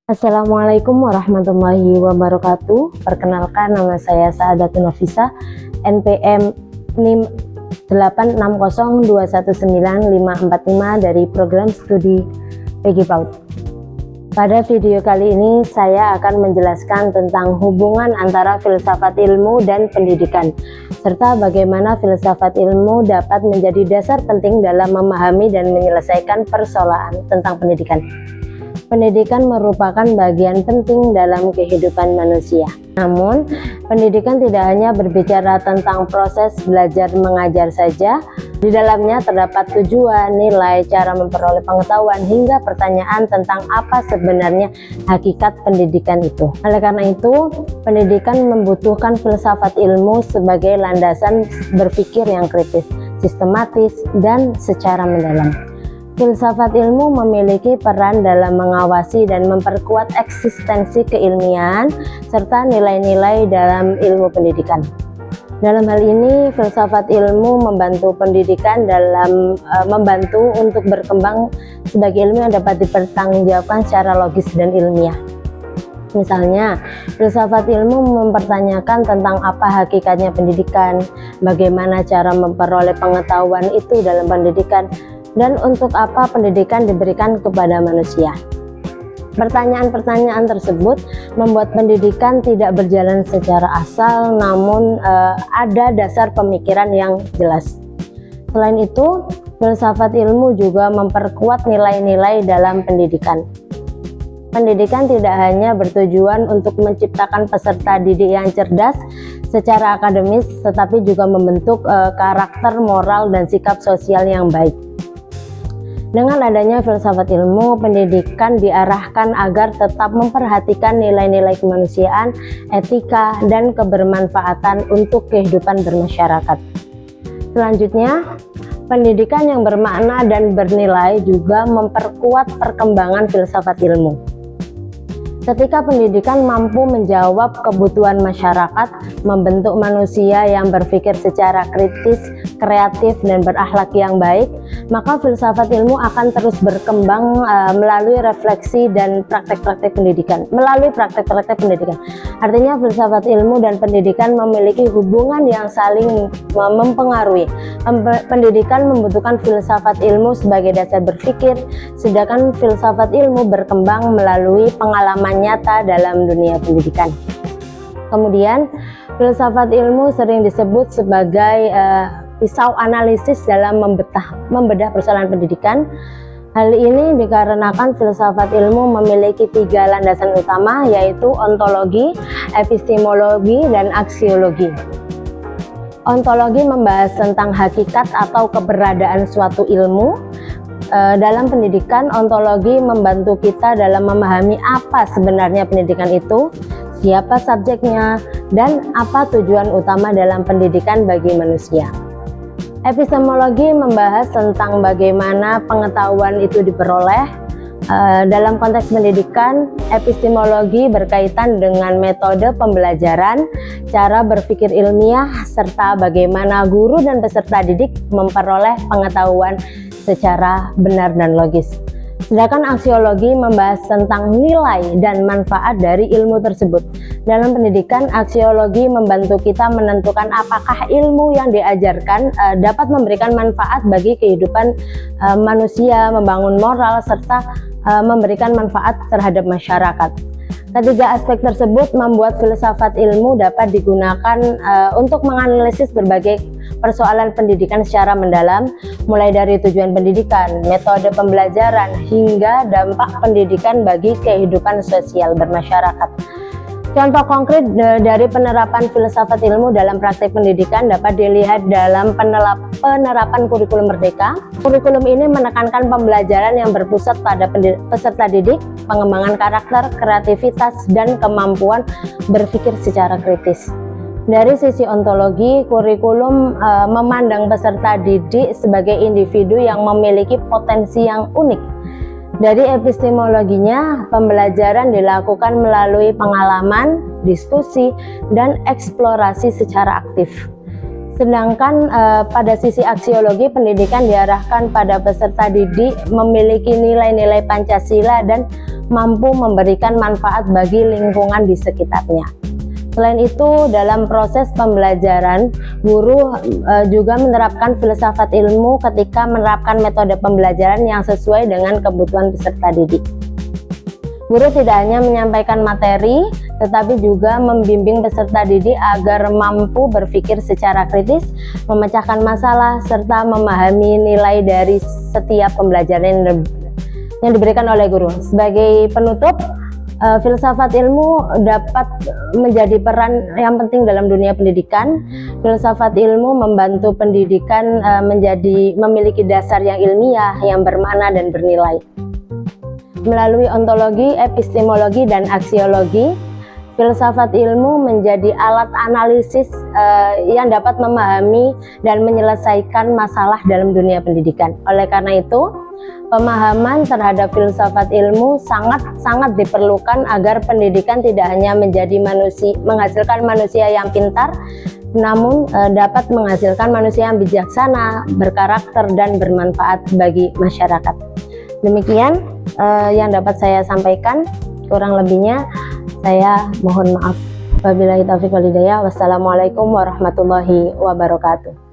Assalamualaikum warahmatullahi wabarakatuh. Perkenalkan, nama saya Sa'adatun Nafisa, NPM NIM 860219545 dari program studi PG PAUD. Pada video kali ini saya akan menjelaskan tentang hubungan antara filsafat ilmu dan pendidikan, serta bagaimana filsafat ilmu dapat menjadi dasar penting dalam memahami dan menyelesaikan persoalan tentang pendidikan. Pendidikan merupakan bagian penting dalam kehidupan manusia. Namun, pendidikan tidak hanya berbicara tentang proses belajar mengajar saja. Di dalamnya terdapat tujuan, nilai, cara memperoleh pengetahuan, hingga pertanyaan tentang apa sebenarnya hakikat pendidikan itu. Oleh karena itu, pendidikan membutuhkan filsafat ilmu sebagai landasan berpikir yang kritis, sistematis, dan secara mendalam. Filsafat ilmu memiliki peran dalam mengawasi dan memperkuat eksistensi keilmian serta nilai-nilai dalam ilmu pendidikan. Dalam hal ini, filsafat ilmu membantu pendidikan dalam membantu untuk berkembang sebagai ilmu yang dapat dipertanggungjawabkan secara logis dan ilmiah. Misalnya, filsafat ilmu mempertanyakan tentang apa hakikatnya pendidikan, bagaimana cara memperoleh pengetahuan itu dalam pendidikan, dan untuk apa pendidikan diberikan kepada manusia. Pertanyaan-pertanyaan tersebut membuat pendidikan tidak berjalan secara asal, namun ada dasar pemikiran yang jelas. Selain itu, filsafat ilmu juga memperkuat nilai-nilai dalam pendidikan. Pendidikan tidak hanya bertujuan untuk menciptakan peserta didik yang cerdas secara akademis, tetapi juga membentuk karakter, moral, dan sikap sosial yang baik. Dengan adanya filsafat ilmu, pendidikan diarahkan agar tetap memperhatikan nilai-nilai kemanusiaan, etika, dan kebermanfaatan untuk kehidupan bermasyarakat. Selanjutnya, pendidikan yang bermakna dan bernilai juga memperkuat perkembangan filsafat ilmu. Ketika pendidikan mampu menjawab kebutuhan masyarakat, membentuk manusia yang berpikir secara kritis, kreatif, dan berakhlak yang baik, maka filsafat ilmu akan terus berkembang melalui refleksi dan praktek-praktek pendidikan. Artinya filsafat ilmu dan pendidikan memiliki hubungan yang saling mempengaruhi. Pendidikan membutuhkan filsafat ilmu sebagai dasar berpikir, sedangkan filsafat ilmu berkembang melalui pengalaman nyata dalam dunia pendidikan. Kemudian, filsafat ilmu sering disebut sebagai pisau analisis dalam membedah persoalan pendidikan. Hal ini dikarenakan filsafat ilmu memiliki 3 landasan utama, yaitu ontologi, epistemologi, dan aksiologi. Ontologi membahas tentang hakikat atau keberadaan suatu ilmu. Dalam pendidikan, ontologi membantu kita dalam memahami apa sebenarnya pendidikan itu, siapa subjeknya, dan apa tujuan utama dalam pendidikan bagi manusia. Epistemologi membahas tentang bagaimana pengetahuan itu diperoleh. Dalam konteks pendidikan, epistemologi berkaitan dengan metode pembelajaran, cara berpikir ilmiah, serta bagaimana guru dan peserta didik memperoleh pengetahuan secara benar dan logis. Sedangkan aksiologi membahas tentang nilai dan manfaat dari ilmu tersebut. Dalam pendidikan, aksiologi membantu kita menentukan apakah ilmu yang diajarkan dapat memberikan manfaat bagi kehidupan manusia, membangun moral, serta memberikan manfaat terhadap masyarakat. Ketiga aspek tersebut membuat filsafat ilmu dapat digunakan untuk menganalisis berbagai persoalan pendidikan secara mendalam, mulai dari tujuan pendidikan, metode pembelajaran, hingga dampak pendidikan bagi kehidupan sosial bermasyarakat. Contoh konkret dari penerapan filsafat ilmu dalam praktek pendidikan dapat dilihat dalam penerapan kurikulum merdeka. Kurikulum ini menekankan pembelajaran yang berpusat pada peserta didik, pengembangan karakter, kreativitas, dan kemampuan berpikir secara kritis. Dari sisi ontologi, kurikulum memandang peserta didik sebagai individu yang memiliki potensi yang unik. Dari epistemologinya, pembelajaran dilakukan melalui pengalaman, diskusi, dan eksplorasi secara aktif. Sedangkan pada sisi aksiologi, pendidikan diarahkan pada peserta didik memiliki nilai-nilai Pancasila dan mampu memberikan manfaat bagi lingkungan di sekitarnya. Selain itu, dalam proses pembelajaran, guru juga menerapkan filsafat ilmu ketika menerapkan metode pembelajaran yang sesuai dengan kebutuhan peserta didik. Guru tidak hanya menyampaikan materi, tetapi juga membimbing peserta didik agar mampu berpikir secara kritis, memecahkan masalah, serta memahami nilai dari setiap pembelajaran yang diberikan oleh guru. Sebagai penutup, filsafat ilmu dapat menjadi peran yang penting dalam dunia pendidikan. Filsafat ilmu membantu pendidikan memiliki dasar yang ilmiah, yang bermakna dan bernilai. Melalui ontologi, epistemologi, dan aksiologi, filsafat ilmu menjadi alat analisis yang dapat memahami dan menyelesaikan masalah dalam dunia pendidikan. Oleh karena itu, pemahaman terhadap filsafat ilmu sangat diperlukan agar pendidikan tidak hanya menghasilkan manusia yang pintar, namun dapat menghasilkan manusia yang bijaksana, berkarakter, dan bermanfaat bagi masyarakat. Demikian yang dapat saya sampaikan, kurang lebihnya saya mohon maaf. Wabillahi taufiq wal hidayah. Wassalamualaikum warahmatullahi wabarakatuh.